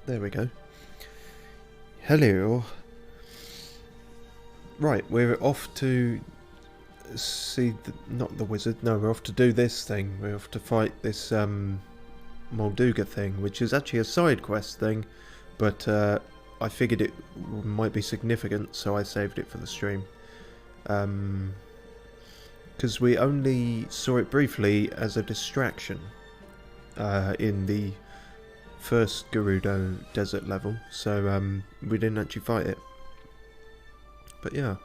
There we go. Hello. Right, we're off to see not the wizard. No, we're off to do this thing. We're off to fight this Molduga thing, which is actually a side quest thing, but I figured it might be significant, so I saved it for the stream. Because we only saw it briefly as a distraction in the first Gerudo desert level, so we didn't actually fight it. But yeah,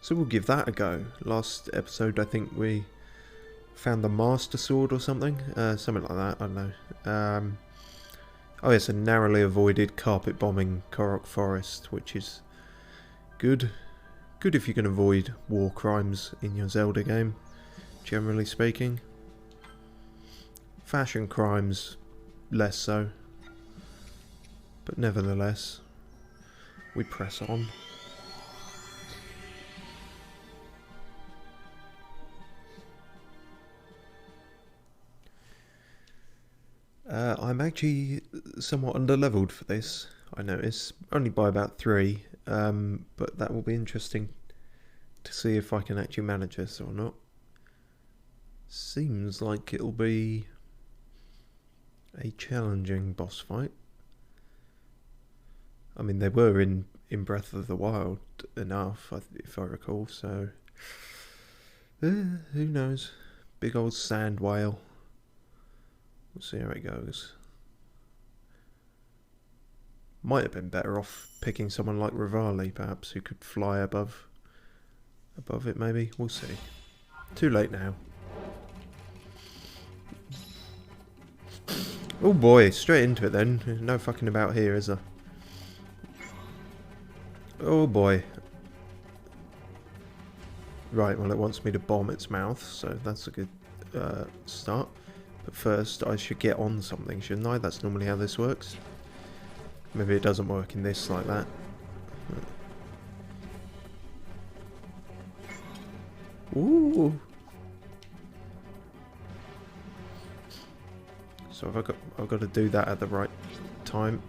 so we'll give that a go. Last episode I think we found the Master Sword or something, something like that, I don't know. Oh yes, a narrowly avoided carpet bombing Korok Forest, which is good. Good if you can avoid war crimes in your Zelda game, generally speaking. Fashion crimes, less so. But nevertheless, we press on. I'm actually somewhat underleveled for this, I notice. Only by about 3, but that will be interesting to see if I can actually manage this or not. Seems like it'll be a challenging boss fight. I mean, they were in Breath of the Wild enough, if I recall, so who knows. Big old sand whale. We'll see how it goes. Might have been better off picking someone like Rivali, perhaps, who could fly above it, maybe. We'll see. Too late now. Oh boy, straight into it then. There's no fucking about here, is there? Oh boy. Right, well it wants me to bomb its mouth, so that's a good start. But first I should get on something, shouldn't I? That's normally how this works. Maybe it doesn't work in this like that. Ooh. So I've got to do that at the right time.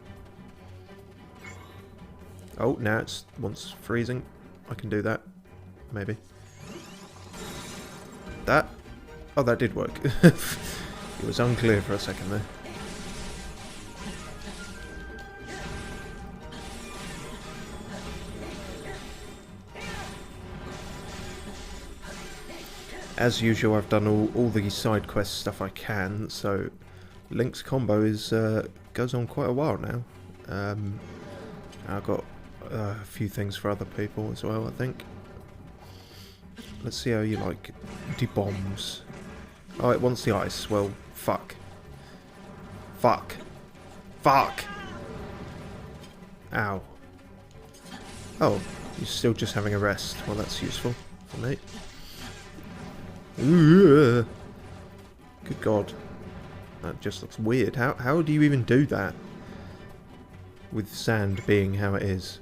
Oh, now it wants freezing. I can do that. Maybe. That? Oh, that did work. It was unclear for a second there. As usual, I've done all the side quest stuff I can, so Link's combo is goes on quite a while now. I've got a few things for other people as well, I think. Let's see how you like de-bombs. Oh, it wants the ice. Well, fuck. Fuck. Fuck! Ow. Oh, you're still just having a rest. Well, that's useful for me. Ooh. Good God. That just looks weird. How do you even do that? With sand being how it is.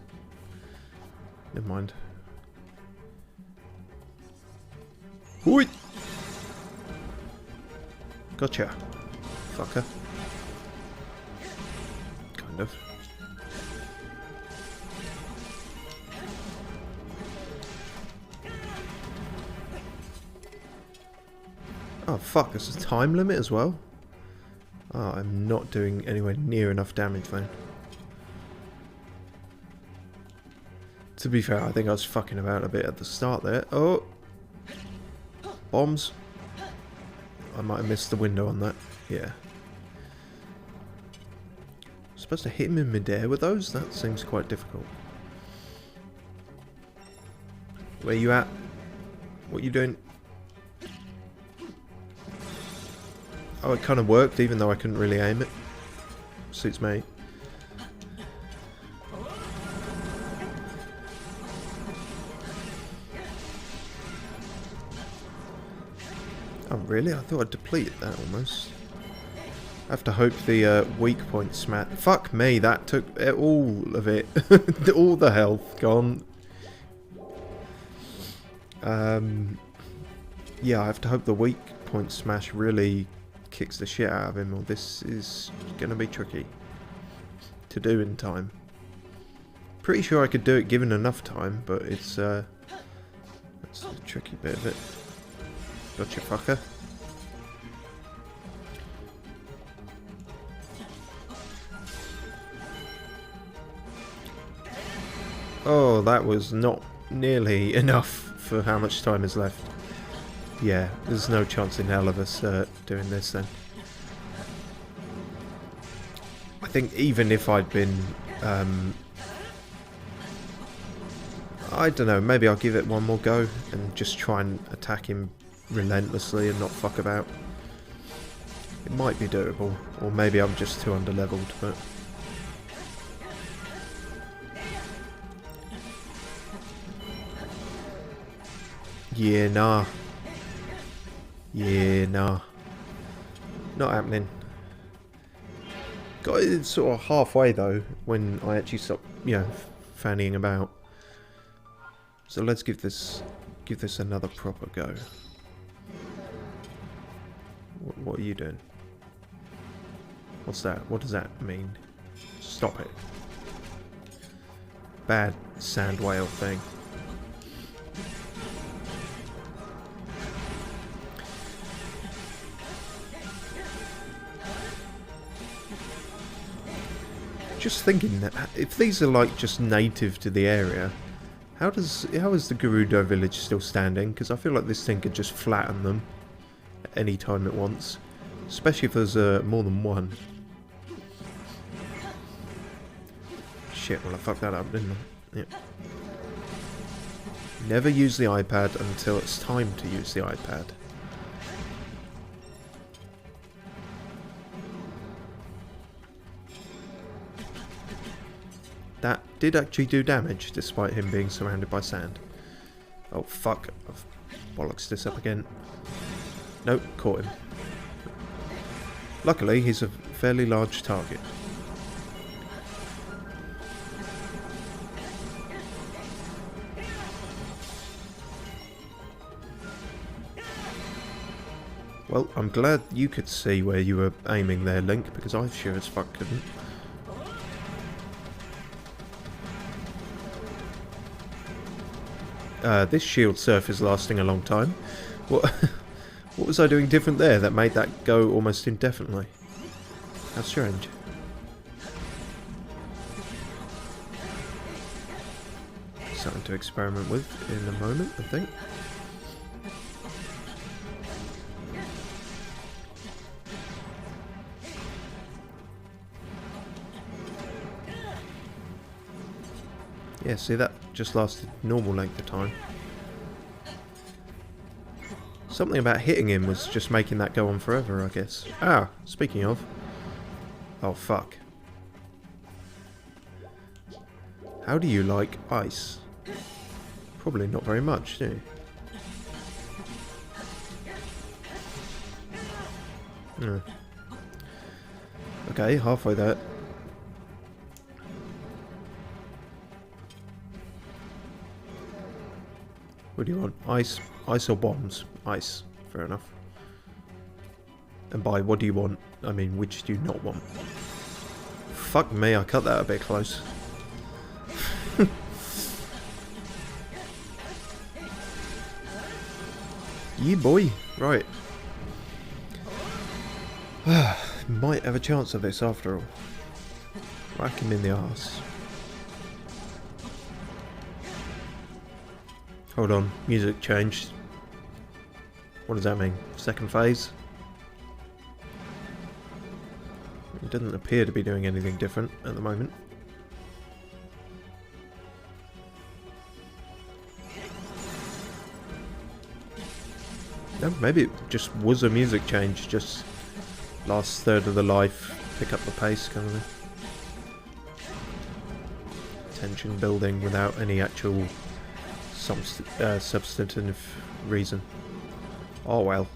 Never mind. Hoi! Gotcha. Fucker. Kind of. Oh fuck, there's a time limit as well? Oh, I'm not doing anywhere near enough damage then. To be fair, I think I was fucking about a bit at the start there. Oh! Bombs. I might have missed the window on that. Yeah. Supposed to hit him in midair with those? That seems quite difficult. Where you at? What you doing? Oh, it kind of worked, even though I couldn't really aim it. Suits me. Oh, really? I thought I'd depleted that almost. I have to hope the weak point smash. Fuck me, that took all of it. All the health gone. Yeah, I have to hope the weak point smash really kicks the shit out of him, or this is gonna be tricky. to do in time. Pretty sure I could do it given enough time, but it's that's the tricky bit of it. Gotcha, fucker. Oh, that was not nearly enough for how much time is left. Yeah, there's no chance in hell of us doing this then. I think even if I'd been... I don't know, maybe I'll give it one more go and just try and attack him relentlessly and not fuck about. It might be doable, or maybe I'm just too underleveled, but... Yeah, nah. Yeah, nah. Not happening. Got it sort of halfway though, when I actually stopped, you know, fannying about. So let's give this another proper go. What are you doing? What's that? What does that mean? Stop it. Bad sand whale thing. Just thinking that if these are like just native to the area, how is the Gerudo village still standing? Because I feel like this thing could just flatten them at any time it wants, especially if there's more than one. Shit, well I fucked that up, didn't I? Yep. Never use the iPad until it's time to use the iPad. That did actually do damage, despite him being surrounded by sand. Oh fuck, I've bollocks this up again. Nope, caught him. Luckily, he's a fairly large target. Well, I'm glad you could see where you were aiming there, Link, because I sure as fuck couldn't. This shield surf is lasting a long time. What was I doing different there that made that go almost indefinitely? How strange. Something to experiment with in a moment, I think. Yeah, see, that just lasted normal length of time. Something about hitting him was just making that go on forever, I guess. Ah, speaking of. Oh, fuck. How do you like ice? Probably not very much, do you? No. Okay, halfway there. What do you want? Ice? Ice or bombs? Ice. Fair enough. And by what do you want, I mean which do you not want? Fuck me, I cut that a bit close. Yeah, boy. Right. Might have a chance of this after all. Whack him in the arse. Hold on, music changed. What does that mean? Second phase? It doesn't appear to be doing anything different at the moment. No, maybe it just was a music change, just last third of the life, pick up the pace kind of thing. Tension building without any actual substantive reason. Oh well.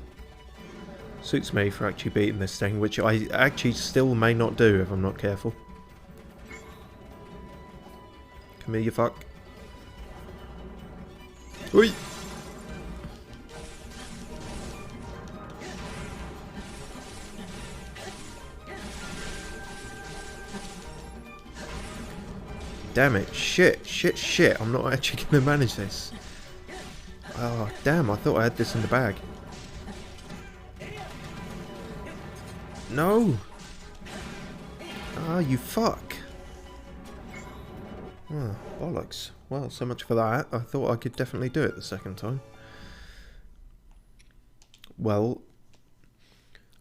Suits me for actually beating this thing, which I actually still may not do if I'm not careful. Come here, you fuck. Oi! damn it. Shit. I'm not actually going to manage this. Oh, damn. I thought I had this in the bag. No. Ah, you fuck. Oh, bollocks. Well, so much for that. I thought I could definitely do it the second time. Well,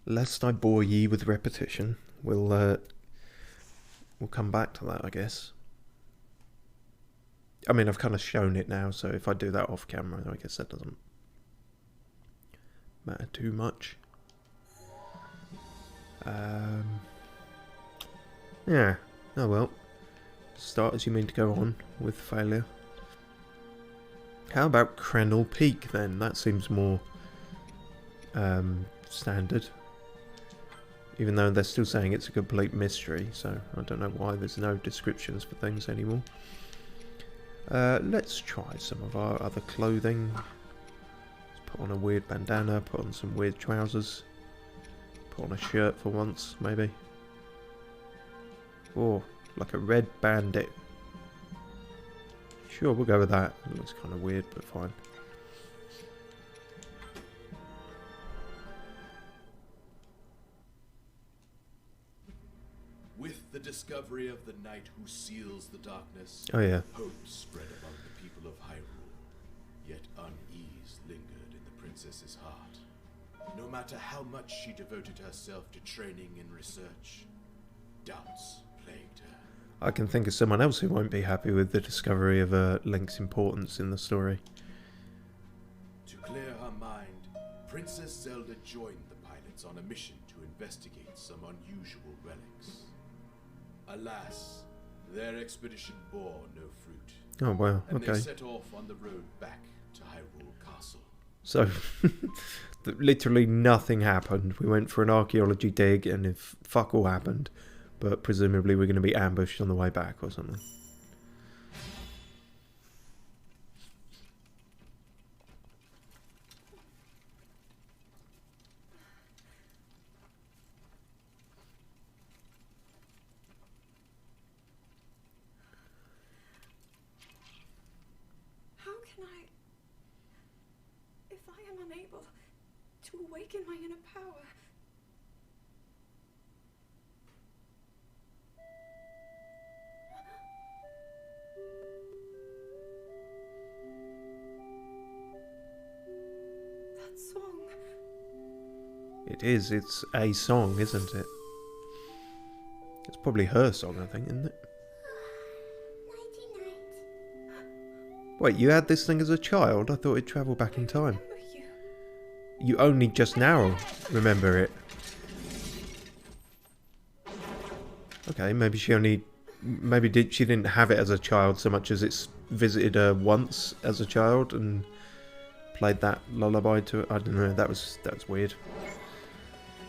lest I bore ye with repetition, we'll come back to that, I guess. I mean, I've kind of shown it now, so if I do that off camera, I guess that doesn't matter too much. Yeah. Oh well. Start as you mean to go on with failure. How about Krenel Peak then? That seems more standard. Even though they're still saying it's a complete mystery, so I don't know why there's no descriptions for things anymore. Let's try some of our other clothing. Let's put on a weird bandana, put on some weird trousers. Put on a shirt for once, maybe. Oh, like a red bandit. Sure, we'll go with that. It looks kind of weird, but fine. With the discovery of the knight who seals the darkness, Oh yeah. hope spread among the people of Hyrule. Yet unease lingered in the princess's heart. No matter how much she devoted herself to training and research, doubts plagued her. I can think of someone else who won't be happy with the discovery of Link's importance in the story. To clear her mind, Princess Zelda joined the pilots on a mission to investigate some unusual relics. Alas, their expedition bore no fruit. Oh wow, and okay. they set off on the road back to Hyrule Castle. So, literally nothing happened. We went for an archaeology dig and if fuck all happened. But presumably we're going to be ambushed on the way back or something. How can I... If I am unable to awaken my inner power... That song... It is, it's a song, isn't it? It's probably her song, I think, isn't it? Nighty-night. Wait, you had this thing as a child? I thought it'd travel back in time. Remember you. You only just now remember it. Okay, maybe she only... she didn't have it as a child so much as it's visited her once as a child and played that lullaby to it. I don't know, that was weird.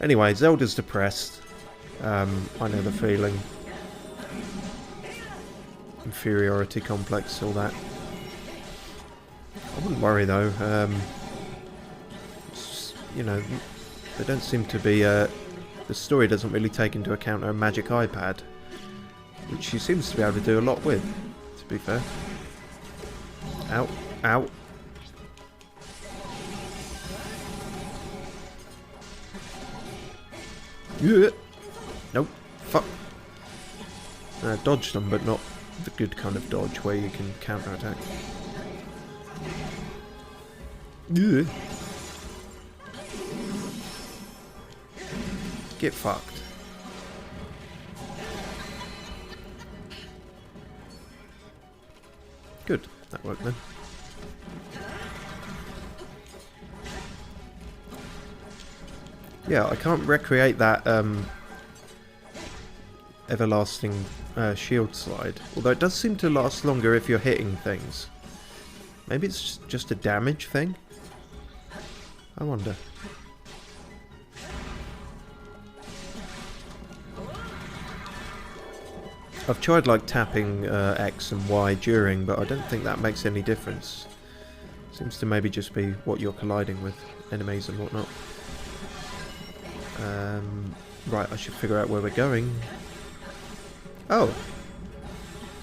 Anyway, Zelda's depressed. I know the feeling. Inferiority complex, all that. I wouldn't worry though. You know, they don't seem to be... the story doesn't really take into account her magic iPad, which she seems to be able to do a lot with, to be fair. Ow, ow. Yeah. Nope, fuck. Dodged them, but not the good kind of dodge where you can counter-attack. Yeah. Get fucked. Good, that worked then. Yeah, I can't recreate that everlasting shield slide. Although it does seem to last longer if you're hitting things. Maybe it's just a damage thing? I wonder. I've tried like tapping X and Y during, but I don't think that makes any difference. Seems to maybe just be what you're colliding with, enemies and whatnot. Right, I should figure out where we're going. Oh!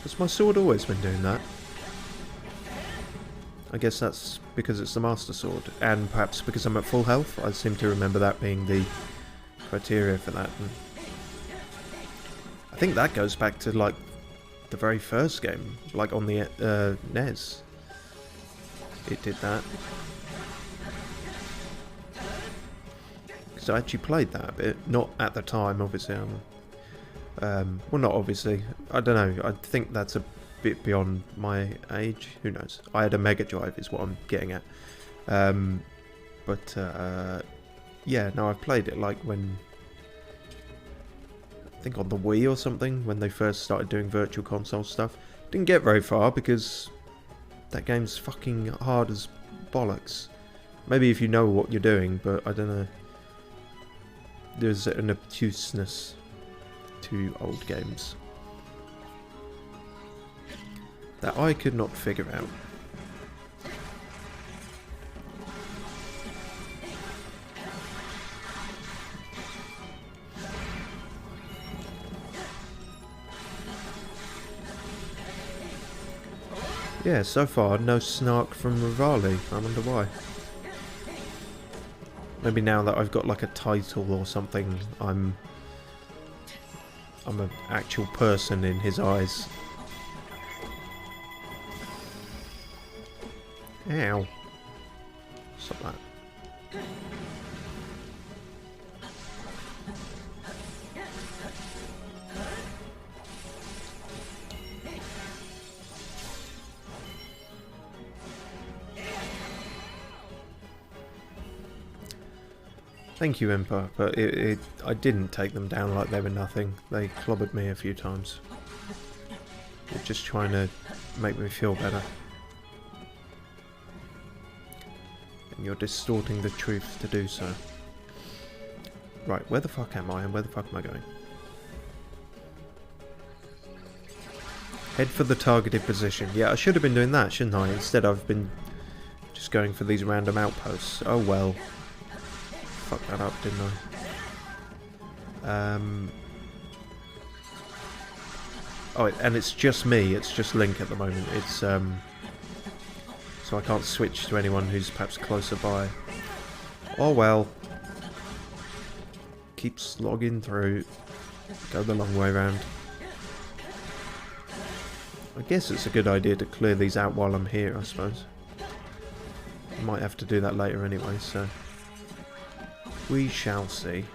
Has my sword always been doing that? I guess that's because it's the Master Sword, and perhaps because I'm at full health. I seem to remember that being the criteria for that. And I think that goes back to, like, the very first game, like on the NES. It did that. Because I actually played that a bit. Not at the time, obviously. Well, not obviously. I don't know. I think that's a bit beyond my age. Who knows? I had a Mega Drive is what I'm getting at. Yeah, no, I've played it like when... I think on the Wii or something, when they first started doing Virtual Console stuff. Didn't get very far because that game's fucking hard as bollocks. Maybe if you know what you're doing, but I don't know. There's an obtuseness to old games that I could not figure out. Yeah, so far no snark from Rivali. I wonder why. Maybe now that I've got like a title or something, I'm an actual person in his eyes. Ow. Stop that. Thank you, Impa, but I didn't take them down like they were nothing. They clobbered me a few times. They're just trying to make me feel better. And you're distorting the truth to do so. Right, where the fuck am I and where the fuck am I going? Head for the targeted position. Yeah, I should have been doing that, shouldn't I? Instead I've been just going for these random outposts. Oh well. Fucked that up, didn't I? Oh, and it's just me. It's just Link at the moment. It's so I can't switch to anyone who's perhaps closer by. Oh well. Keep slogging through. Go the long way round. I guess it's a good idea to clear these out while I'm here, I suppose. I might have to do that later anyway, so we shall see.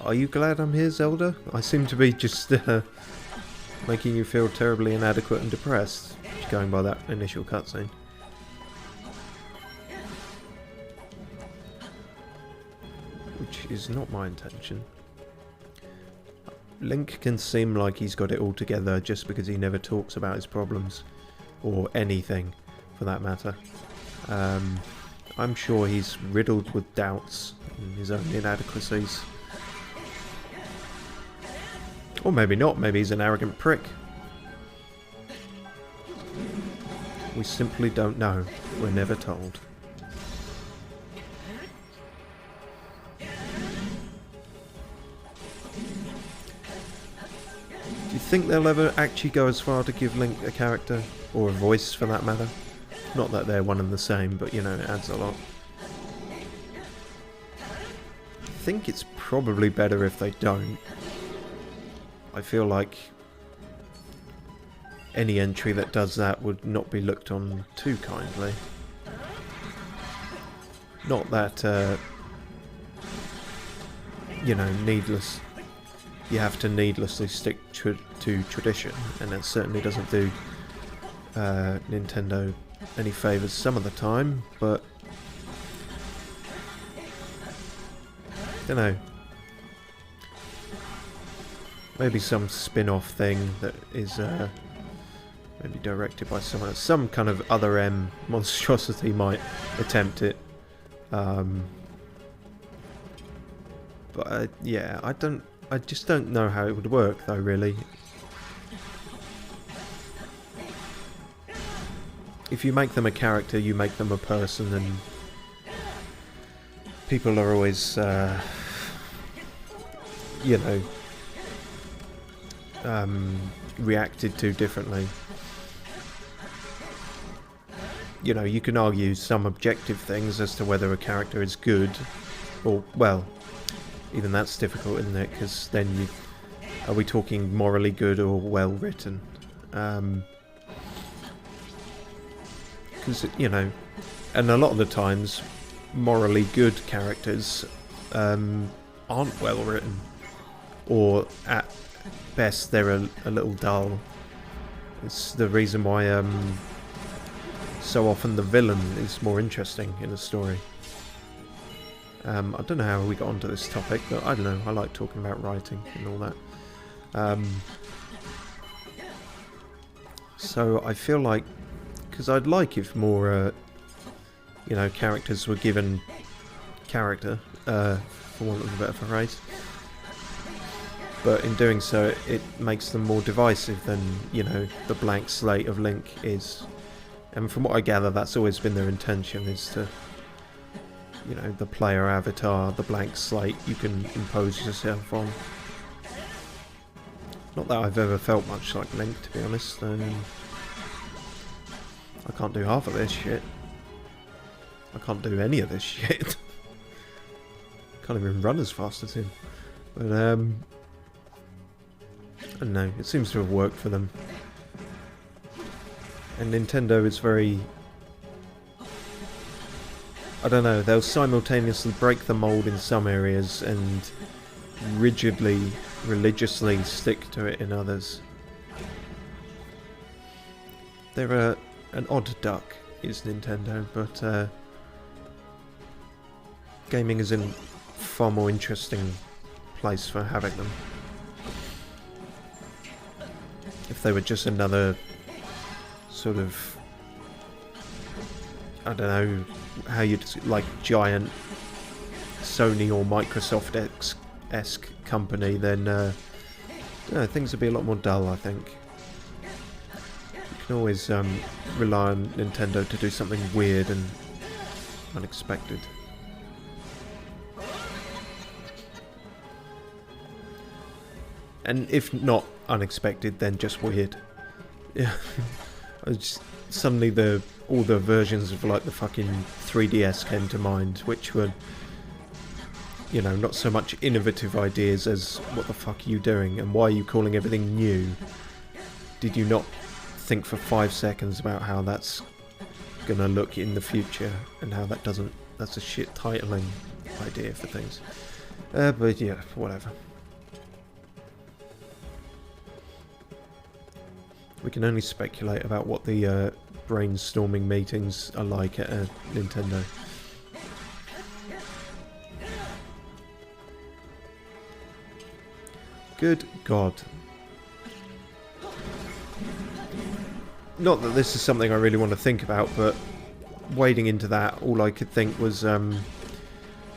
Are you glad I'm here, Zelda? I seem to be just making you feel terribly inadequate and depressed, going by that initial cutscene. Which is not my intention. Link can seem like he's got it all together just because he never talks about his problems, or anything for that matter. I'm sure he's riddled with doubts and his own inadequacies. Or maybe not, maybe he's an arrogant prick. We simply don't know. We're never told. Do you think they'll ever actually go as far to give Link a character? Or a voice for that matter? Not that they're one and the same, but you know, it adds a lot. I think it's probably better if they don't. I feel like any entry that does that would not be looked on too kindly. Not that, you know, needless. You have to needlessly stick to tradition, and it certainly doesn't do Nintendo any favours some of the time, but I don't know. Maybe some spin-off thing that is Maybe directed by someone else. Some kind of other M monstrosity might attempt it. But yeah, I just don't know how it would work though, really. If you make them a character, you make them a person, and people are always, you know, reacted to differently. You know, you can argue some objective things as to whether a character is good, or, well, even that's difficult, isn't it? Because then are we talking morally good or well written? Because, you know, and a lot of the times, morally good characters aren't well written, or at best they're a little dull. It's the reason why so often the villain is more interesting in a story. I don't know how we got onto this topic, but I don't know, I like talking about writing and all that. So I feel like, because I'd like if more, you know, characters were given character, for want of a better phrase. But in doing so, it makes them more divisive than, you know, the blank slate of Link is. And from what I gather, that's always been their intention, is to, you know, the player avatar, the blank slate you can impose yourself on. Not that I've ever felt much like Link, to be honest. I can't do half of this shit. I can't do any of this shit. Can't even run as fast as him. But, I don't know, it seems to have worked for them. And Nintendo is very... I don't know, they'll simultaneously break the mold in some areas and rigidly, religiously stick to it in others. They're an odd duck, is Nintendo, but gaming is in a far more interesting place for having them. If they were just another sort of, I don't know how you'd, like, giant Sony or Microsoft-esque company, then things would be a lot more dull, I think. You can always rely on Nintendo to do something weird and unexpected. And if not unexpected, then just weird. Yeah. Suddenly all the versions of, like, the fucking 3DS came to mind, which were, you know, not so much innovative ideas as what the fuck are you doing and why are you calling everything new? Did you not think for 5 seconds about how that's gonna look in the future and how that's a shit titling idea for things. But yeah, whatever. We can only speculate about what the brainstorming meetings are like at Nintendo. Good God. Not that this is something I really want to think about, but wading into that, all I could think was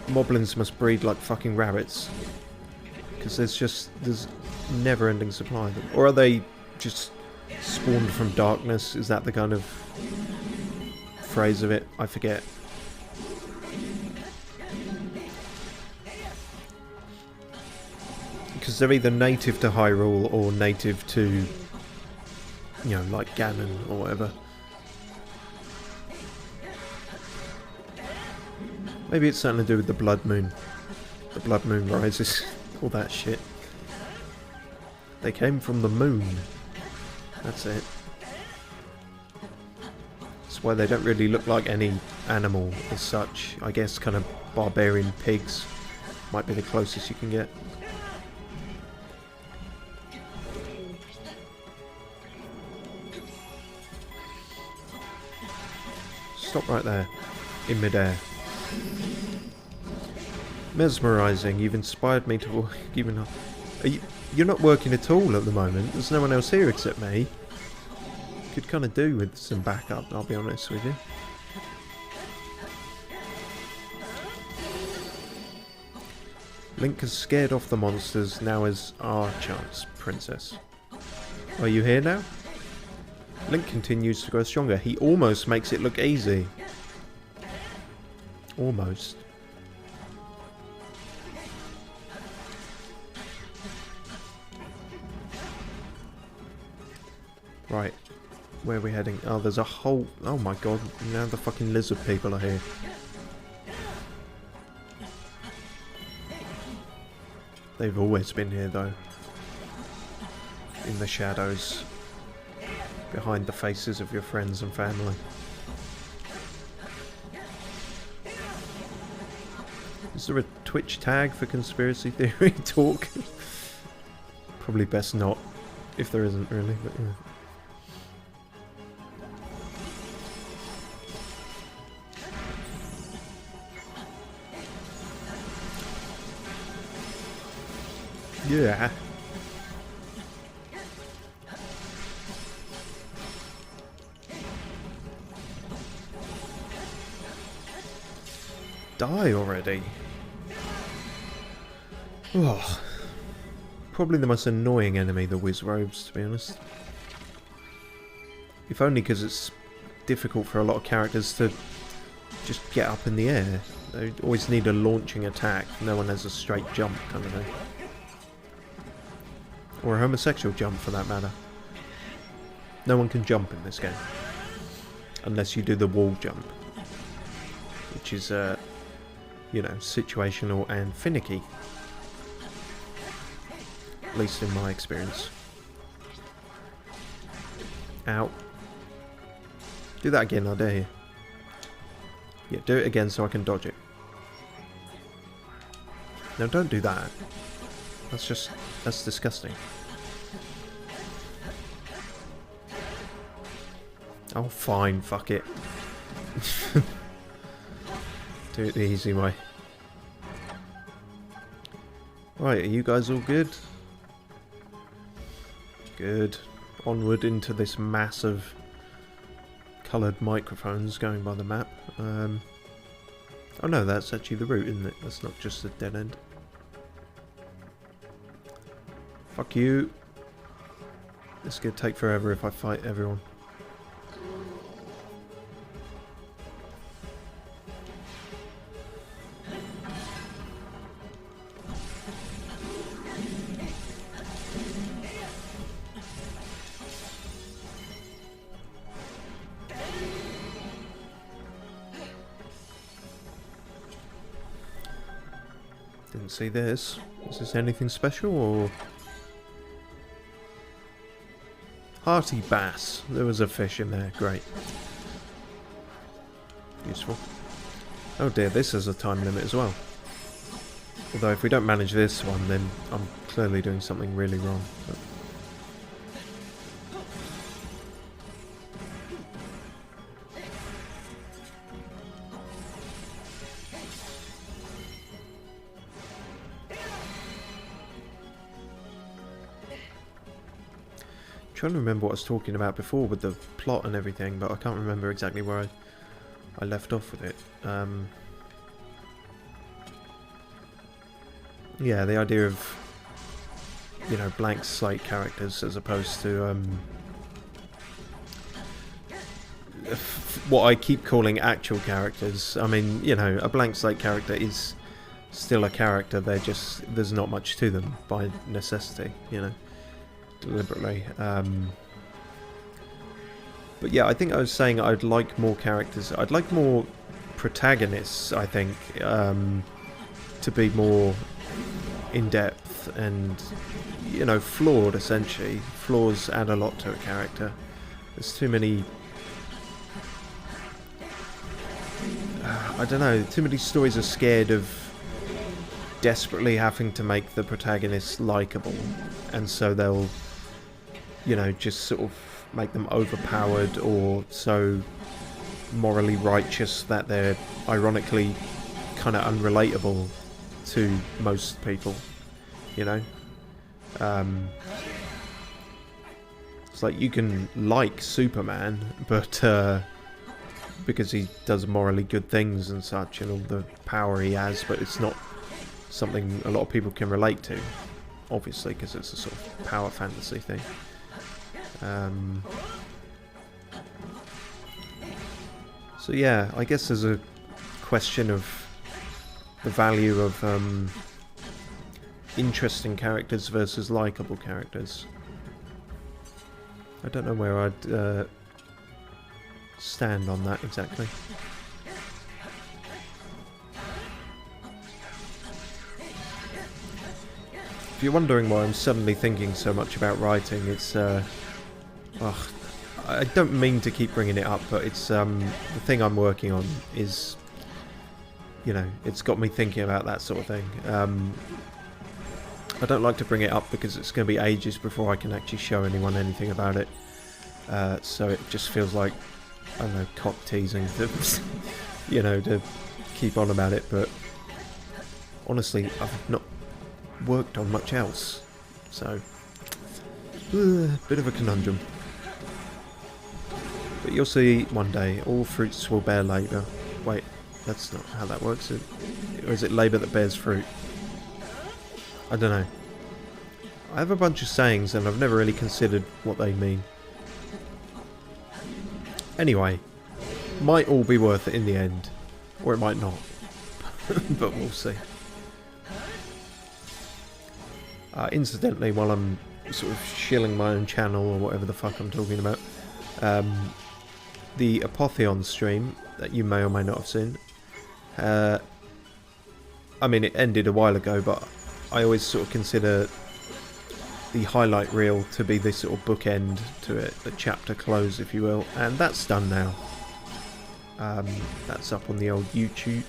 moblins must breed like fucking rabbits. Because there's never-ending supply of them. Or are they just spawned from darkness? Is that the kind of phrase of it? I forget. Because they're either native to Hyrule or native to, you know, like Ganon or whatever. Maybe it's something to do with the blood moon. The blood moon rises. All that shit. They came from the moon. That's it. That's why they don't really look like any animal as such. I guess kind of barbarian pigs might be the closest you can get. Stop right there, in midair. Mesmerising, you've inspired me to work even up. You're not working at all at the moment. There's no one else here except me. Could kind of do with some backup, I'll be honest with you. Link has scared off the monsters, now is our chance, Princess. Are you here now? Link continues to grow stronger. He almost makes it look easy. Almost. Right. Where are we heading? Oh, there's a whole... Oh my god. Now the fucking lizard people are here. They've always been here though. In the shadows. Behind the faces of your friends and family. Is there a Twitch tag for conspiracy theory talk? Probably best not, if there isn't really, but yeah. Yeah. Die already. Oh, probably the most annoying enemy, the Wizrobes, to be honest. If only because it's difficult for a lot of characters to just get up in the air. They always need a launching attack. No one has a straight jump kind of thing. Or a homosexual jump for that matter. No one can jump in this game. Unless you do the wall jump. Which is, you know, situational and finicky. At least in my experience. Ow. Do that again, I dare you. Yeah, do it again so I can dodge it. No, don't do that. That's disgusting. Oh, fine, fuck it. Do it the easy way. Right, are you guys all good? Good. Onward into this mass of coloured microphones going by the map. Oh no, that's actually the route, isn't it? That's not just a dead end. Fuck you. This could take forever if I fight everyone. Didn't see this. Is this anything special or... Hearty bass. There was a fish in there. Great. Useful. Oh dear, this has a time limit as well. Although if we don't manage this one, then I'm clearly doing something really wrong. But... trying to remember what I was talking about before with the plot and everything, but I can't remember exactly where I left off with it. Yeah, the idea of, you know, blank slate characters as opposed to what I keep calling actual characters. I mean, you know, a blank slate character is still a character. They're just, there's not much to them by necessity, you know. Deliberately. But yeah, I think I was saying I'd like more characters. I'd like more protagonists, I think, to be more in-depth and, you know, flawed, essentially. Flaws add a lot to a character. There's too many... I don't know, too many stories are scared of desperately having to make the protagonist likeable, and so they'll, you know, just sort of make them overpowered or so morally righteous that they're ironically kind of unrelatable to most people, you know. It's like you can like Superman, but because he does morally good things and such, and all the power he has, but it's not something a lot of people can relate to, obviously, because it's a sort of power fantasy thing. So yeah, I guess there's a question of the value of interesting characters versus likeable characters. I don't know where I'd stand on that exactly. If you're wondering why I'm suddenly thinking so much about writing, it's I don't mean to keep bringing it up, but it's the thing I'm working on is, you know, it's got me thinking about that sort of thing. I don't like to bring it up because it's going to be ages before I can actually show anyone anything about it. So it just feels like, I don't know, cock teasing to, you know, to keep on about it. But honestly, I've not worked on much else. So, bit of a conundrum. But you'll see one day, all fruits will bear labour. Wait, that's not how that works. Or is it labour that bears fruit? I don't know. I have a bunch of sayings and I've never really considered what they mean. Anyway, might all be worth it in the end. Or it might not. But we'll see. Incidentally, while I'm sort of shilling my own channel or whatever the fuck I'm talking about, the Apotheon stream that you may or may not have seen, I mean, it ended a while ago, but I always sort of consider the highlight reel to be this sort of bookend to it, the chapter close, if you will, and that's done now. That's up on the old YouTube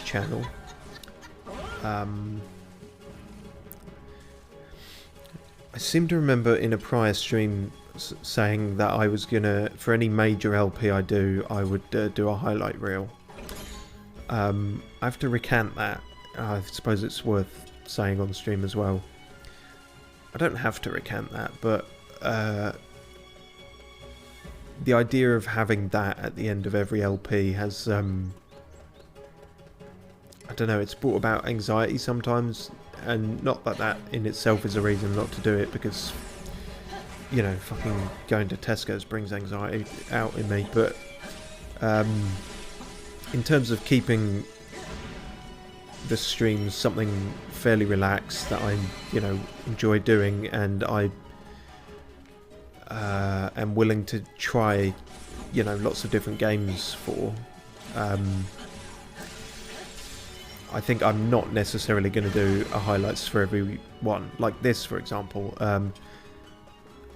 channel. I seem to remember in a prior stream saying that I was gonna, for any major LP I do, I would do a highlight reel. I have to recant that. I suppose it's worth saying on stream as well. I don't have to recant that, but the idea of having that at the end of every LP has, I don't know, it's brought about anxiety sometimes, and not that that in itself is a reason not to do it, because, you know, fucking going to Tesco's brings anxiety out in me, but in terms of keeping the streams something fairly relaxed that I, you know, enjoy doing, and I am willing to try, you know, lots of different games for, I think I'm not necessarily going to do a highlights for every one, like this for example. I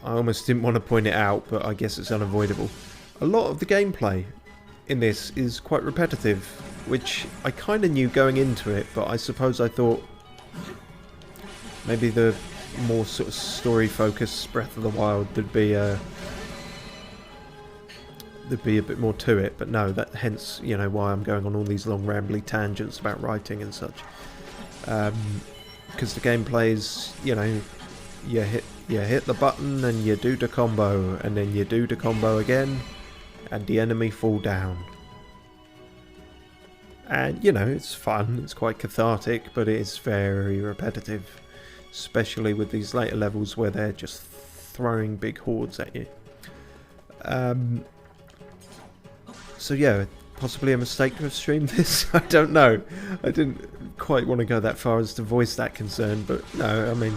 almost didn't want to point it out, but I guess it's unavoidable. A lot of the gameplay in this is quite repetitive, which I kind of knew going into it, but I suppose I thought maybe the more sort of story-focused Breath of the Wild there'd be a bit more to it, but no, that hence, you know, why I'm going on all these long rambly tangents about writing and such, because the gameplay is, you know, you hit the button and you do the combo, and then you do the combo again, and the enemy fall down. And, you know, it's fun, it's quite cathartic, but it is very repetitive, especially with these later levels where they're just throwing big hordes at you. So yeah, possibly a mistake to have streamed this, I don't know. I didn't quite want to go that far as to voice that concern, but no, I mean,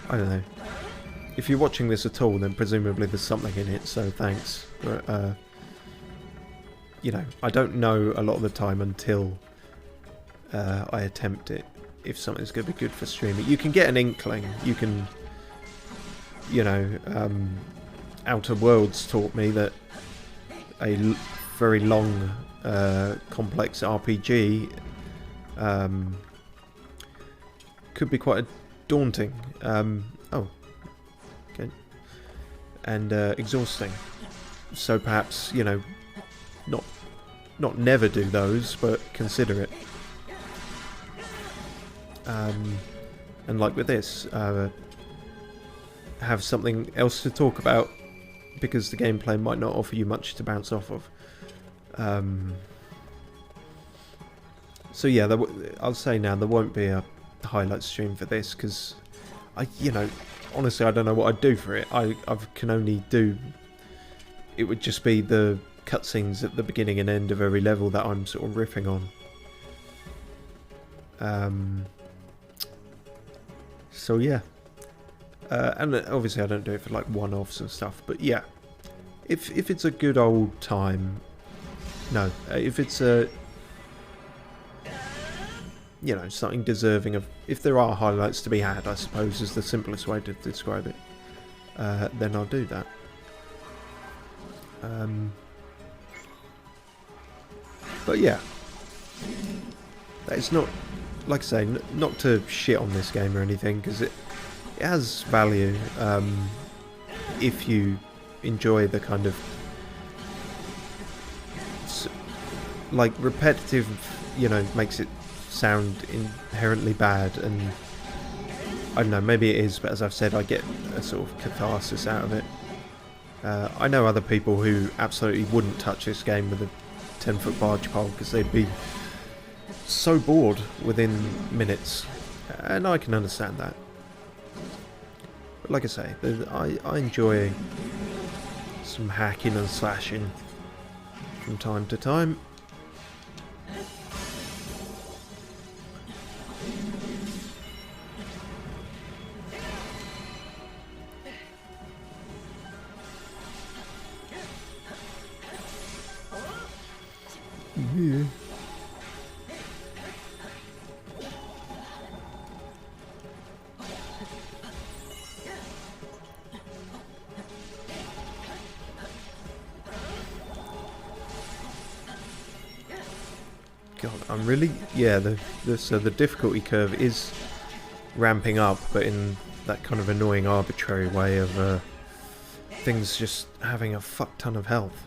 I don't know. If you're watching this at all, then presumably there's something in it, so thanks. But, you know, I don't know a lot of the time until I attempt it, if something's going to be good for streaming. You can get an inkling. You can, you know, Outer Worlds taught me that a very long, complex RPG could be quite daunting. Oh, okay. And exhausting. So perhaps, you know, not never do those, but consider it. And like with this, have something else to talk about, because the gameplay might not offer you much to bounce off of. So yeah, I'll say now there won't be a highlight stream for this, because honestly, I don't know what I'd do for it. I can only do... It would just be the cutscenes at the beginning and end of every level that I'm sort of riffing on. So yeah. And obviously I don't do it for like one-offs and stuff, but yeah. If it's a good old time... No, if it's a... something deserving of... If there are highlights to be had, I suppose is the simplest way to describe it, then I'll do that. But yeah, that is not, like I say, not to shit on this game or anything, because it has value if you enjoy the kind of like repetitive, makes it sound inherently bad, and I don't know, maybe it is, but as I've said, I get a sort of catharsis out of it. I know other people who absolutely wouldn't touch this game with a 10-foot barge pole because they'd be so bored within minutes, and I can understand that. But like I say, I enjoy some hacking and slashing from time to time. Yeah. God, I'm really... Yeah, the difficulty curve is ramping up, but in that kind of annoying arbitrary way of things just having a fuck ton of health.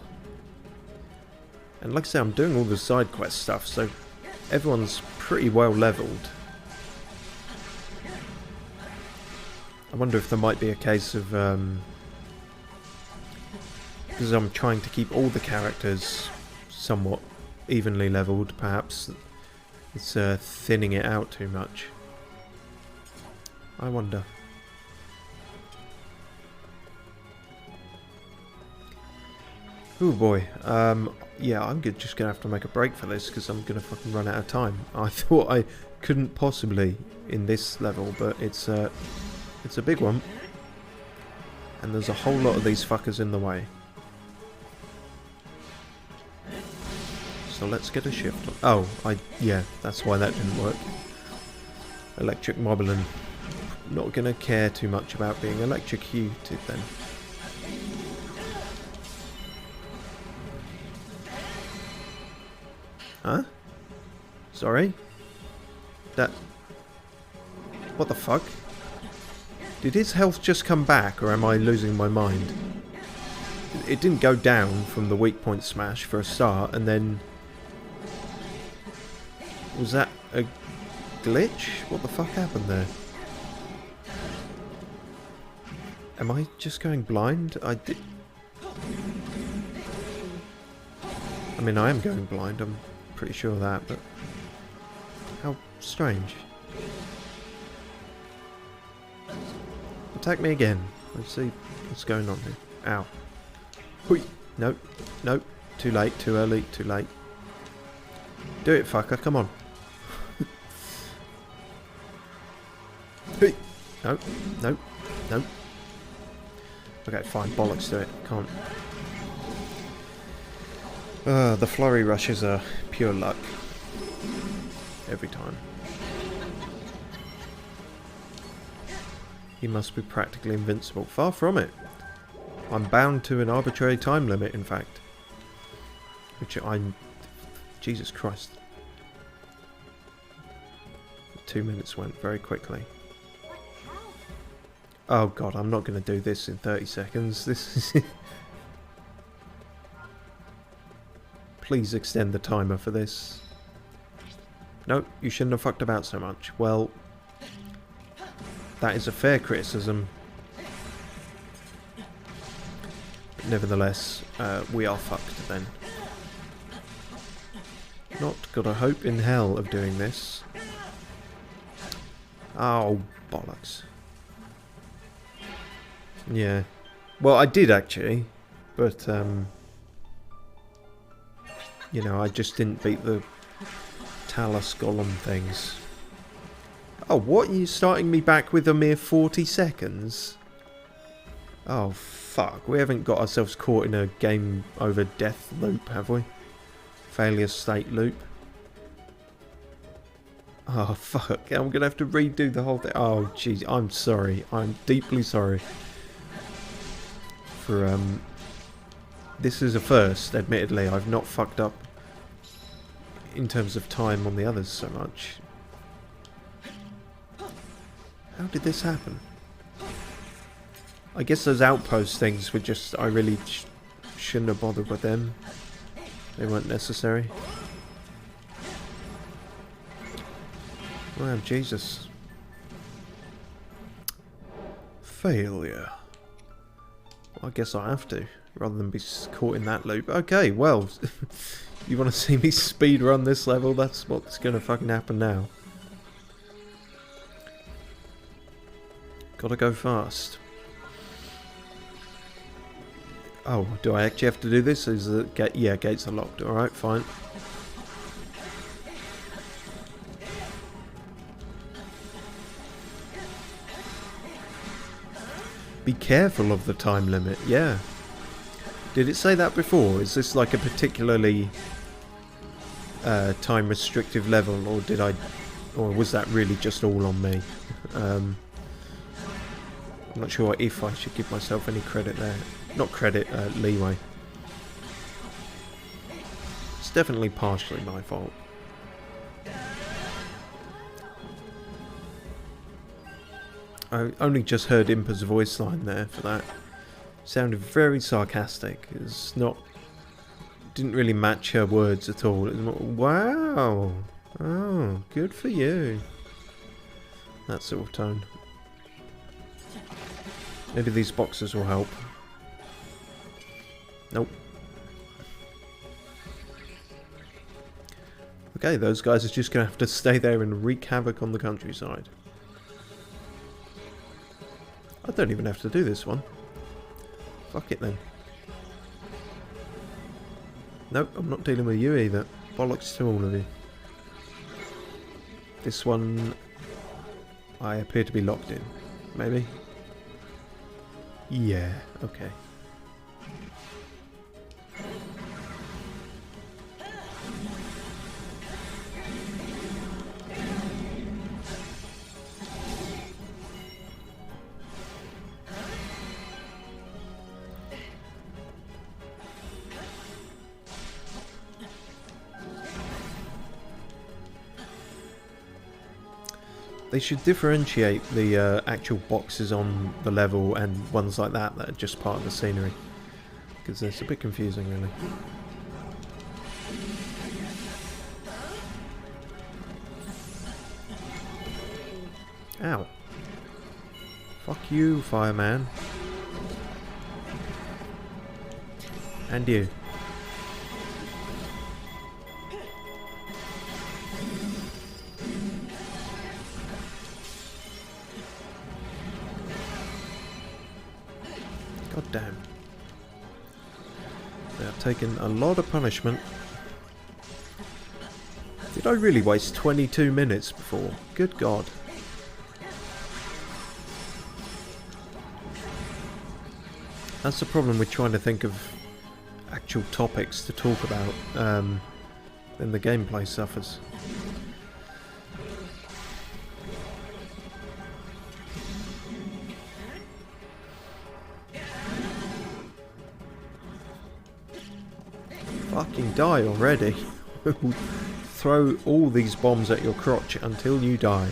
And like I say, I'm doing all the side quest stuff, so everyone's pretty well leveled. I wonder if there might be a case of... because I'm trying to keep all the characters somewhat evenly leveled, perhaps it's thinning it out too much. I wonder. Oh boy. Yeah, I'm just gonna have to make a break for this because I'm gonna fucking run out of time. I thought I couldn't possibly in this level, but it's a big one, and there's a whole lot of these fuckers in the way. So let's get a shift on. Oh, yeah, that's why that didn't work. Electric moblin. Not gonna care too much about being electrocuted then. Huh? Sorry? That... What the fuck? Did his health just come back, or am I losing my mind? It didn't go down from the weak point smash for a start, and then... Was that a glitch? What the fuck happened there? Am I just going blind? I mean, I am going blind, I'm pretty sure of that, but... How strange. Attack me again. Let's see what's going on here. Ow. Hui. Nope. Nope. Too late. Too early. Too late. Do it, fucker. Come on. Hui. Nope. Nope. Nope. Okay, fine. Bollocks to it. Can't. The flurry rushes are pure luck. Every time. He must be practically invincible. Far from it. I'm bound to an arbitrary time limit, in fact. Which I'm... Jesus Christ. 2 minutes went very quickly. Oh god, I'm not going to do this in 30 seconds. This is... Please extend the timer for this. No, you shouldn't have fucked about so much. Well, that is a fair criticism. nevertheless, we are fucked then. Not got a hope in hell of doing this. Oh, bollocks. Yeah. Well, I did actually, but, you know, I just didn't beat the Talus Golem things. Oh, what? Are you starting me back with a mere 40 seconds? Oh, fuck. We haven't got ourselves caught in a game over death loop, have we? Failure state loop. Oh, fuck. I'm going to have to redo the whole thing. Oh, jeez. I'm sorry. I'm deeply sorry. For, this is a first, admittedly. I've not fucked up in terms of time on the others so much. How did this happen? I guess those outpost things were just... I really shouldn't have bothered with them. They weren't necessary. Wow, Jesus. Failure. Well, I guess I have to, rather than be caught in that loop. Okay, well, you want to see me speedrun this level? That's what's going to fucking happen now. Gotta go fast. Oh, do I actually have to do this? Is the gate? Yeah, gates are locked. Alright, fine. Be careful of the time limit, yeah. Did it say that before? Is this like a particularly time restrictive level, or did I, or was that really just all on me? I'm not sure if I should give myself any credit there. Not credit, leeway. It's definitely partially my fault. I only just heard Impa's voice line there for that. Sounded very sarcastic. It's not... Didn't really match her words at all. It was more, wow! Oh, good for you. That sort of tone. Maybe these boxes will help. Nope. Okay, those guys are just going to have to stay there and wreak havoc on the countryside. I don't even have to do this one. Fuck it then. Nope, I'm not dealing with you either. Bollocks to all of you. This one... I appear to be locked in. Maybe? Yeah, okay. They should differentiate the actual boxes on the level and ones like that that are just part of the scenery. Because it's a bit confusing, really. Ow. Fuck you, fireman. And you. God damn. They have taken a lot of punishment. Did I really waste 22 minutes before? Good God. That's the problem with trying to think of actual topics to talk about. Then the gameplay suffers. Fucking die already. Throw all these bombs at your crotch until you die.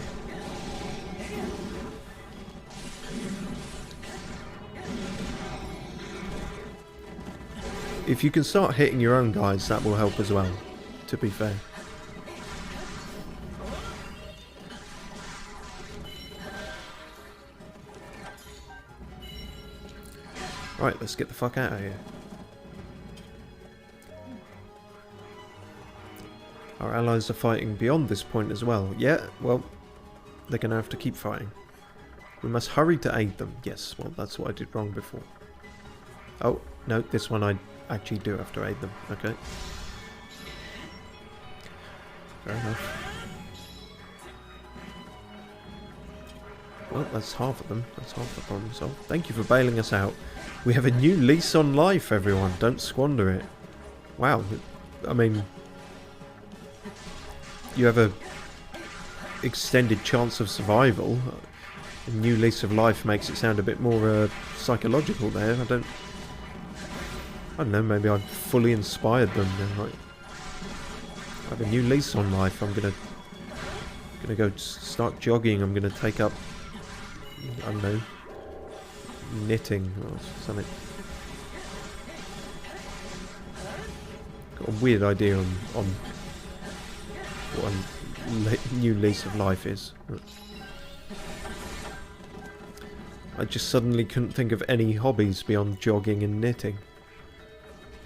If you can start hitting your own guys, that will help as well, to be fair. Right, let's get the fuck out of here. Our allies are fighting beyond this point as well. Yeah, well, they're going to have to keep fighting. We must hurry to aid them. Yes, well, that's what I did wrong before. Oh, no, this one I actually do have to aid them. Okay. Fair enough. Well, that's half of them. That's half the problem solved. Thank you for bailing us out. We have a new lease on life, everyone. Don't squander it. Wow. I mean, you have a extended chance of survival. A new lease of life makes it sound a bit more psychological there. I don't know, maybe I've fully inspired them. They're like, I have a new lease on life. I'm gonna go start jogging. I'm gonna take up, I don't know, knitting or something. Got a weird idea on what a new lease of life is. I just suddenly couldn't think of any hobbies beyond jogging and knitting.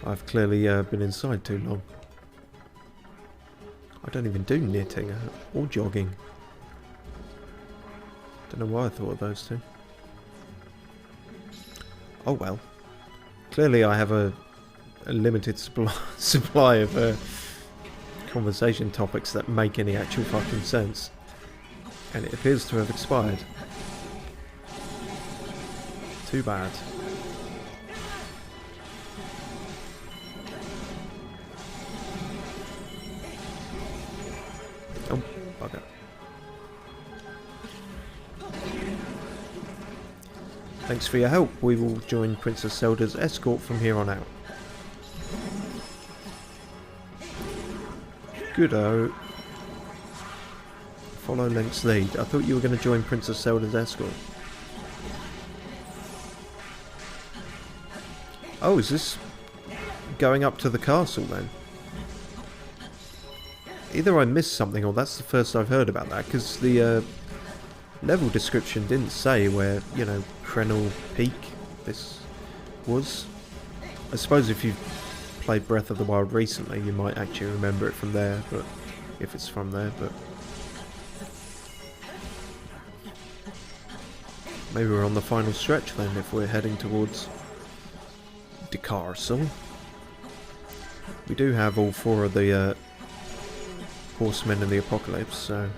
I've clearly been inside too long. I don't even do knitting or jogging. Don't know why I thought of those two. Oh well. Clearly I have a limited supply of conversation topics that make any actual fucking sense. And it appears to have expired. Too bad. Oh, bugger. Thanks for your help. We will join Princess Zelda's escort from here on out. Good-o. Follow Link's lead. I thought you were going to join Princess Zelda's escort. Oh, is this going up to the castle then? Either I missed something or that's the first I've heard about that, because the level description didn't say where, you know, Krenel Peak this was. I suppose if you've played Breath of the Wild recently, you might actually remember it from there, but if it's from there, but maybe we're on the final stretch then if we're heading towards the castle. We do have all four of the horsemen in the apocalypse, so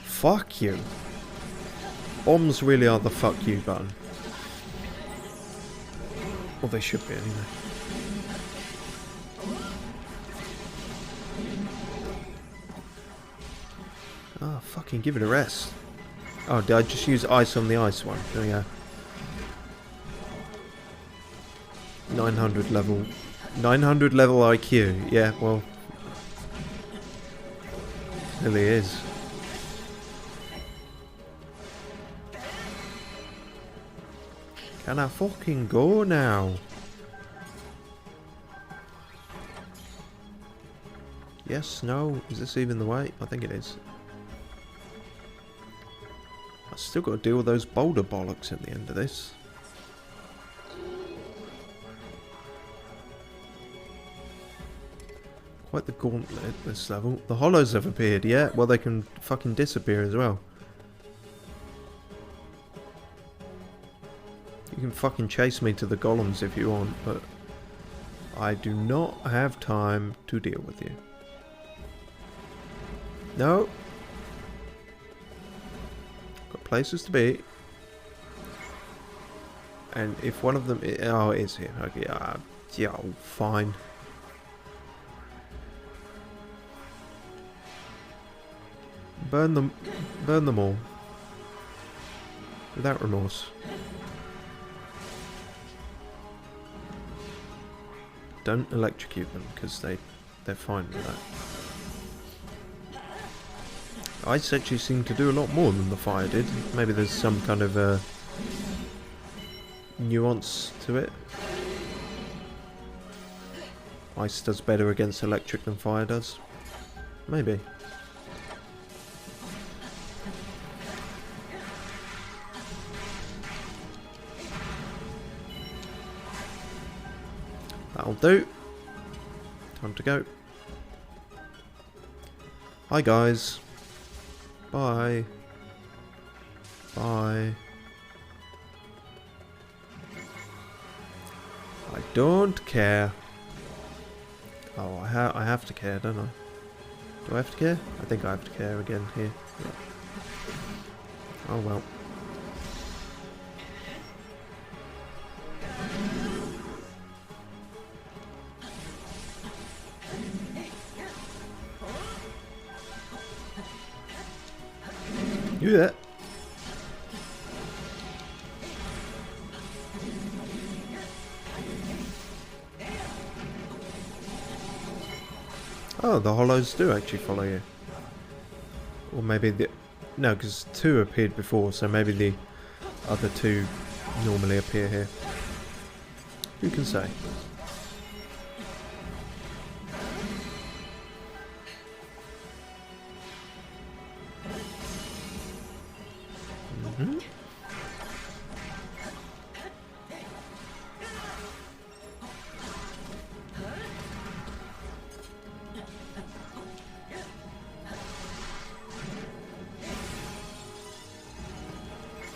fuck you. Bombs really are the fuck you button. Well, they should be anyway. Oh, fucking give it a rest. Oh, did I just use ice on the ice one? There we go. 900 level IQ. Yeah, well, really is. Can I fucking go now? Yes, no, is this even the way? I think it is. I still got to deal with those boulder bollocks at the end of this. Quite the gauntlet, this level. The hollows have appeared, yeah? Well, they can fucking disappear as well. You can fucking chase me to the golems if you want, but I do not have time to deal with you. No. Got places to be. And if one of them... oh, it is here. Okay, yeah, fine. Burn them all. Without remorse. Don't electrocute them, because they're fine with that. Ice actually seemed to do a lot more than the fire did. Maybe there's some kind of nuance to it. Ice does better against electric than fire does. Maybe. That'll do. Time to go. Hi guys. Bye. Bye. I don't care. Oh, I have to care, don't I? Do I have to care? I think I have to care again here. Yeah. Oh well. Yeah. Oh, the hollows do actually follow you. Or maybe the... No, because 2 appeared before, so maybe the other 2 normally appear here. Who can say?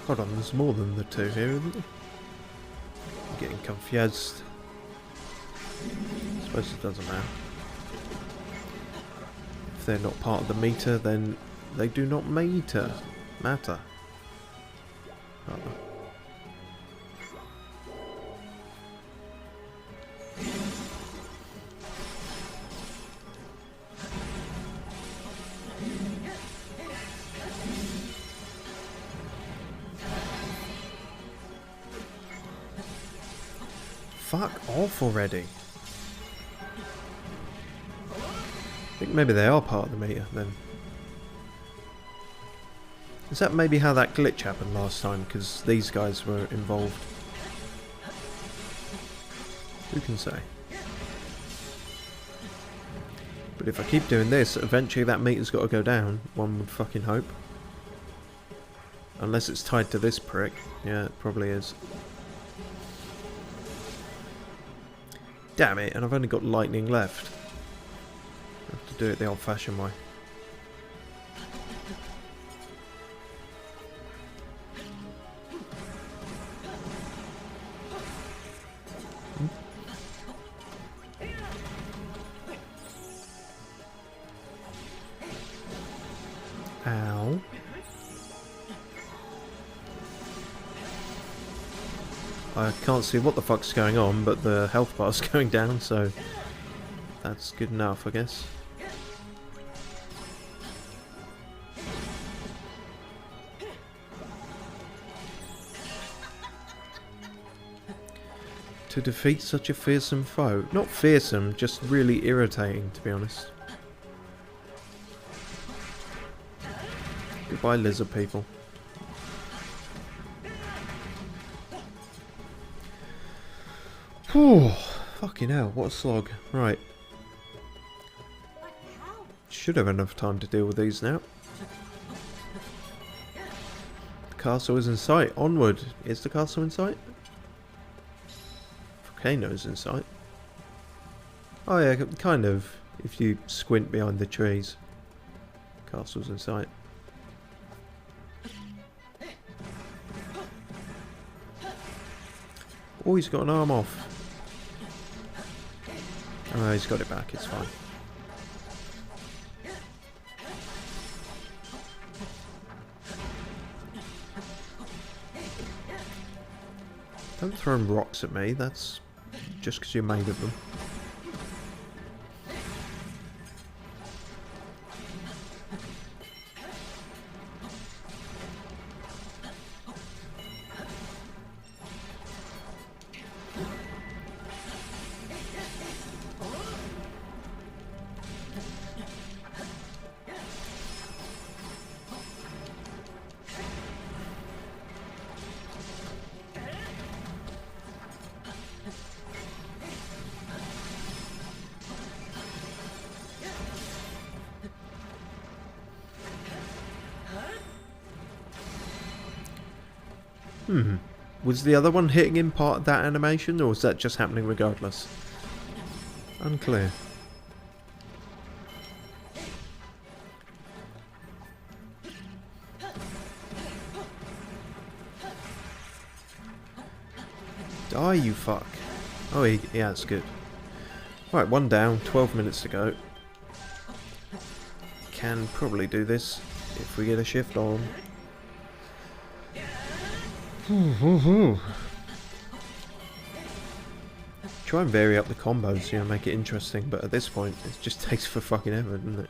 Hold on, there's more than the 2 here, isn't there? I'm getting confused. I suppose it doesn't matter. If they're not part of the meter, then they do not matter. Rather. Fuck off already. I think maybe they are part of the meter then. Is that maybe how that glitch happened last time? Because these guys were involved. Who can say? But if I keep doing this, eventually that meter's got to go down. One would fucking hope. Unless it's tied to this prick. Yeah, it probably is. Damn it, and I've only got lightning left. I have to do it the old-fashioned way. Ow. I can't see what the fuck's going on, but the health bar's going down, so that's good enough, I guess. To defeat such a fearsome foe. Not fearsome, just really irritating, to be honest. Goodbye, lizard people. Whew, fucking hell, what a slog. Right. Should have enough time to deal with these now. The castle is in sight. Onward. Is the castle in sight? Volcano's in sight. Oh yeah, kind of. If you squint behind the trees. Castle's in sight. Oh, he's got an arm off. Oh, he's got it back, it's fine. Don't throw rocks at me, that's just because you're made of them. Was the other one hitting him part of that animation, or was that just happening regardless? Unclear. Die, you fuck. Oh, yeah, that's good. Right, one down, 12 minutes to go. Can probably do this if we get a shift on. Try and vary up the combos, you know, make it interesting, but at this point, it just takes for fucking ever, doesn't it?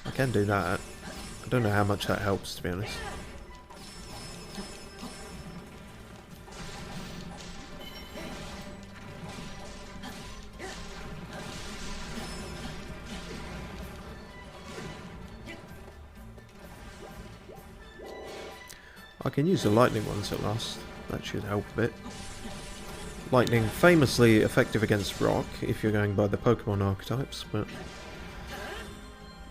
I can do that. I don't know how much that helps, to be honest. I can use the lightning ones at last. That should help a bit. Lightning famously effective against rock if you're going by the Pokemon archetypes, but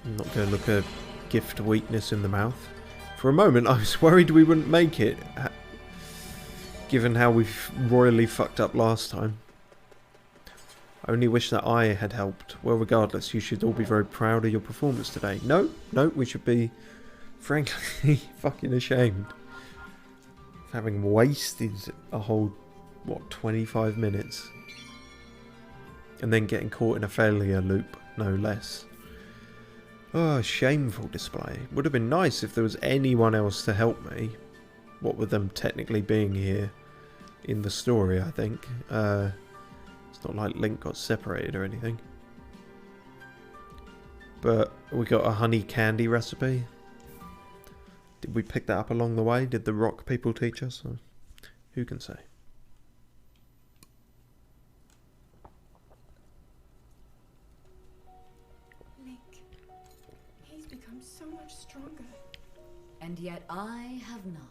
I'm not going to look a gift weakness in the mouth. For a moment I was worried we wouldn't make it, given how we've royally fucked up last time. I only wish that I had helped. Well, regardless, you should all be very proud of your performance today. No, we should be frankly fucking ashamed. Having wasted a whole, what, 25 minutes. And then getting caught in a failure loop, no less. Oh, shameful display. Would have been nice if there was anyone else to help me. What with them technically being here in the story, I think. It's not like Link got separated or anything. But we got a honey candy recipe. Did we pick that up along the way? Did the rock people teach us? Or who can say? Link, he's become so much stronger. And yet I have not.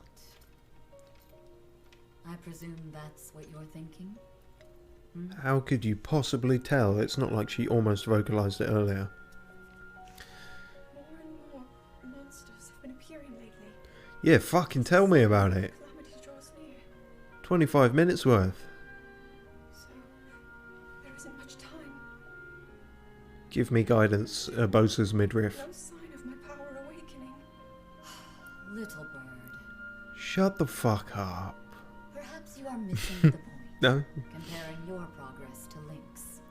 I presume that's what you're thinking? How could you possibly tell? It's not like she almost vocalized it earlier. Yeah, fucking tell me about it. Calamity draws near. 25 minutes worth. So, there isn't much time. Give me guidance, Bossa's midriff. No sign of my power awakening. Little bird. Shut the fuck up. Perhaps you are missing the point. No? Comparing your progress to Link's.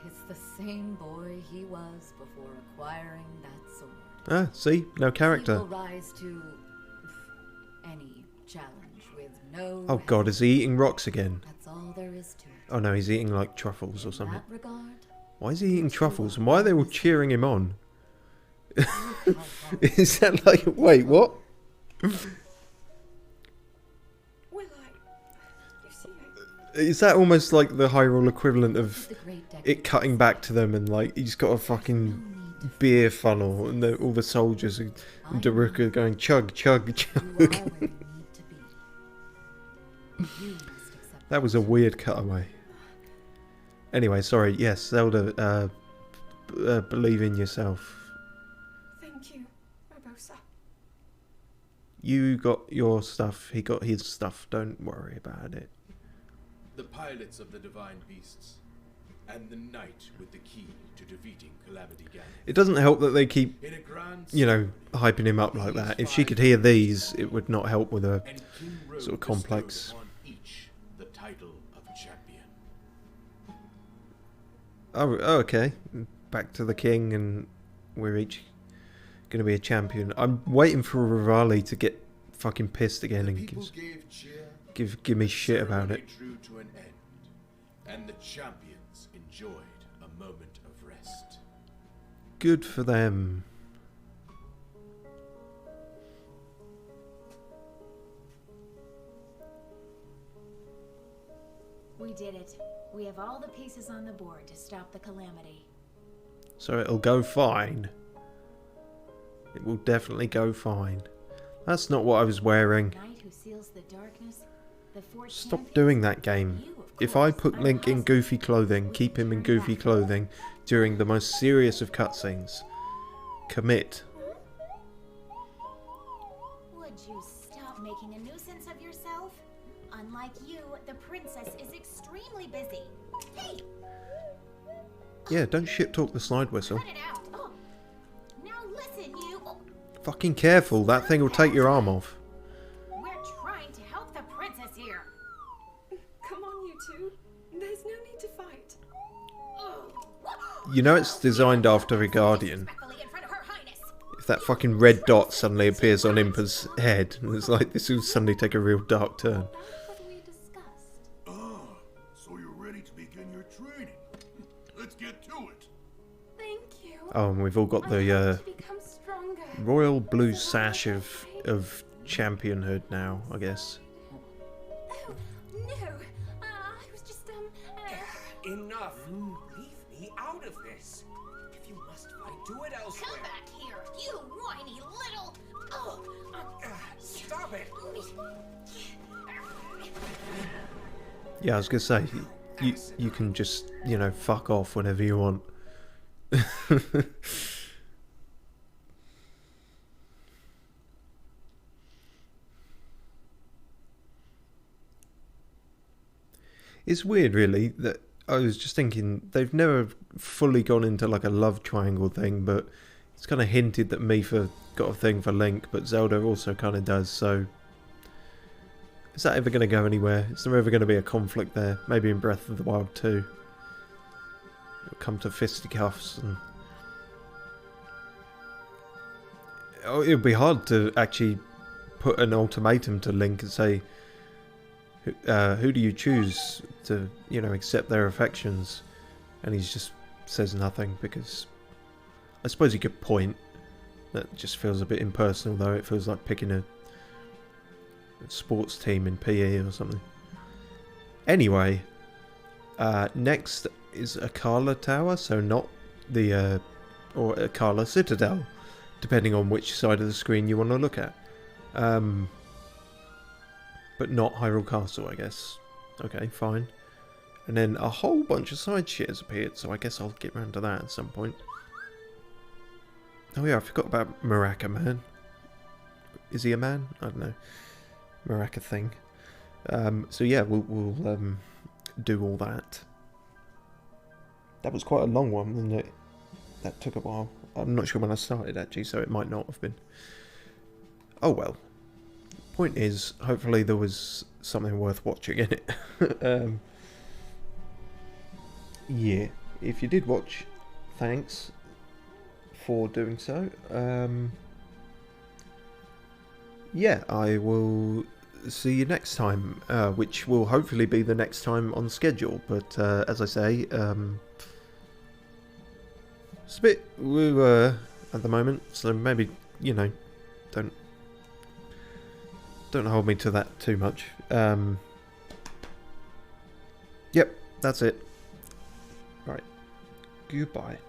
It's the same boy he was before acquiring that sword. Ah, see? No character. He will rise to any challenge with no Oh god, is he eating rocks again? That's all there is to it. Oh no, he's eating like truffles or In something. that regard, Why is he eating truffles? And why are they all cheering him on? look how far Is that like... Wait, what? Will I? You see, Is that almost like the Hyrule equivalent of the great decade. it cutting back to them and like he's got a fucking beer funnel and all the soldiers and Daruka going chug, chug, You are chug. where you need to be. You must accept That was a weird cutaway. Anyway, sorry. Yes, Zelda, believe in yourself. thank you, Bossa. You got your stuff, he got his stuff. Don't worry about it. The pilots of the divine beasts, and the knight with the key to defeating Calamity Ganon. It doesn't help that they keep, In a grand you know, hyping him up like that. If she could hear these, it would not help with her and King Road sort of complex. bestowed upon each the title of champion. Oh, okay. Back to the king, and we're each going to be a champion. I'm waiting for Rivali to get fucking pissed again The and people gave cheer, give me shit about ceremony it. drew to an end, and the champions enjoyed a moment of rest. Good for them. We did it. We have all the pieces on the board to stop the Calamity. So it'll go fine. It will definitely go fine. That's not what I was wearing. Knight who seals the darkness. The four Stop champions? doing that game. You, of If I course. put I'm Link in Casa. goofy clothing, keep him in goofy clothing during the most serious of cutscenes, commit. Would you stop making a nuisance of yourself? Unlike you, the princess is extremely busy. Hey! Yeah, don't shit talk the slide whistle. Cut it out. Oh. Now listen, you. Oh, Fucking careful, that thing will take your arm off. we're trying to help the princess here. Come on, you two. There's no need to fight. You know it's designed after a guardian. Respectfully in front of Her Highness. If that fucking red dot suddenly appears on Impa's head, it's like this will suddenly take a real dark turn. About what we discussed. Ah, so you're ready to begin your training. Let's get to it. Thank you. Oh, and we've all got I the want to become stronger. royal blue sash of championhood now, I guess. Oh, no. I was just, Enough! Leave me out of this. If you must fight, do it elsewhere. Come back here, you whiny little. Oh. Stop it! Yeah, I was gonna say, you can just, you know, fuck off whenever you want. It's weird, really, that I was just thinking they've never fully gone into like a love triangle thing, but it's kind of hinted that Mifa got a thing for Link, but Zelda also kind of does, so is that ever going to go anywhere? Is there ever going to be a conflict there? Maybe in Breath of the Wild 2. It'll come to fisticuffs and... Oh, it would be hard to actually put an ultimatum to Link and say, who do you choose to, you know, accept their affections? And he just says nothing because I suppose he could point. That just feels a bit impersonal, though. It feels like picking a sports team in PE or something. Anyway, next is Akala Tower, so not the or Akala Citadel, depending on which side of the screen you want to look at. But not Hyrule Castle, I guess. Okay, fine. And then a whole bunch of side shit has appeared, so I guess I'll get round to that at some point. Oh yeah, I forgot about Maraca Man. Is he a man? I don't know. Maraca thing. So yeah, we'll do all that. That was quite a long one, wasn't it? That took a while. I'm not sure when I started, actually, so it might not have been. Oh well. Point is, hopefully there was something worth watching in it. Yeah, if you did watch, thanks for doing so. Yeah, I will see you next time, which will hopefully be the next time on schedule, but as I say, it's a bit woo at the moment, so maybe, you know, don't hold me to that too much. Yep, that's it. Right, goodbye.